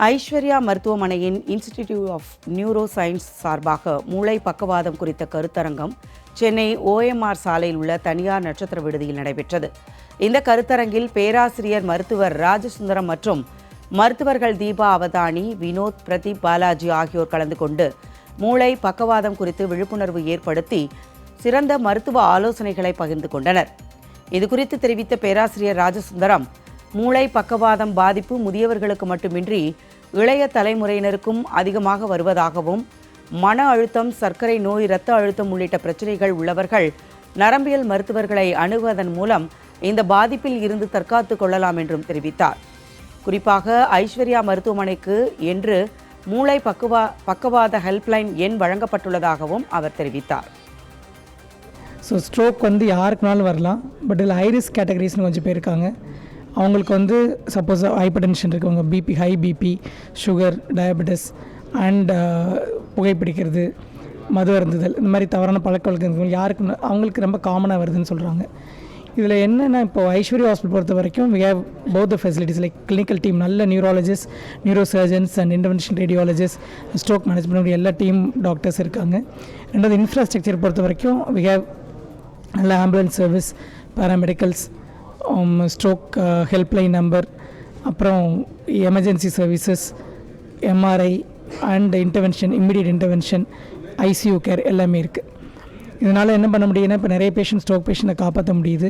ஐஸ்வர்யா மருத்துவமனையின் institute of neuro science சார்பாக மூளை பக்கவாதம் குறித்த கருத்தரங்கம் சென்னை OMR சாலையில் உள்ள தனியார் நட்சத்திர விடுதியில் நடைபெற்றது. இந்த கருத்தரங்கில் பேராசிரியர் மருத்துவர் ராஜசுந்தரம் மற்றும் மருத்துவர்கள் தீபா அவதானி, வினோத், பிரதீப் பாலாஜி ஆகியோர் கலந்து கொண்டு மூளை பக்கவாதம் குறித்து விழிப்புணர்வு ஏற்படுத்தி சிறந்த மருத்துவ ஆலோசனைகளை பகிர்ந்து கொண்டனர். இதுகுறித்து தெரிவித்த பேராசிரியர் ராஜசுந்தரம், மூளை பக்கவாதம் பாதிப்பு முதியவர்களுக்கு மட்டுமின்றி இளைய தலைமுறையினருக்கும் அதிகமாக வருவதாகவும், மன அழுத்தம், சர்க்கரை நோய், இரத்த அழுத்தம் உள்ளிட்ட பிரச்சனைகள் உள்ளவர்கள் நரம்பியல் மருத்துவர்களை அணுகுவதன் மூலம் இந்த பாதிப்பில் இருந்து தற்காத்துக் கொள்ளலாம் என்றும் தெரிவித்தார். குறிப்பாக ஐஸ்வர்யா மருத்துவமனைக்கு என்று மூளை பக்கவாத ஹெல்ப்லைன் எண் வழங்கப்பட்டுள்ளதாகவும் அவர் தெரிவித்தார். ஸோ ஸ்ட்ரோக் யாருக்குனாலும் வரலாம். பட் இதில் ஹைரிஸ்க் கேட்டகரிஸ்னு கொஞ்சம் பேர் இருக்காங்க. அவங்களுக்கு சப்போஸ் ஹைப்பர் டென்ஷன் இருக்கவங்க, BP, high BP, sugar, diabetes and புகைப்பிடிக்கிறது, மது அருந்துதல், இந்த மாதிரி தவறான பழக்க வழக்கங்கள் யாருக்கு அவங்களுக்கு ரொம்ப காமனாக வருதுன்னு சொல்கிறாங்க. இதில் என்னென்னா, இப்போது ஐஸ்வர்யா ஹாஸ்பிட்டல் பொறுத்த வரைக்கும் we have both the facilities like clinical team, நல்ல neurologist, neuro surgeons and intervention radiologist, stroke management எல்லா டீம் டாக்டர்ஸ் இருக்காங்க. ரெண்டாவது இன்ஃப்ராஸ்ட்ரக்சர் பொறுத்த வரைக்கும் we have நல்ல ambulance service, paramedicals, stroke helpline number, அப்புறம் emergency services, MRI and intervention, immediate intervention, ICU care எல்லாமே இருக்குது. இதனால் என்ன பண்ண முடியுதுன்னா, இப்போ நிறைய பேஷண்ட் ஸ்ட்ரோக் பேஷண்ட்டை காப்பாற்ற முடியுது.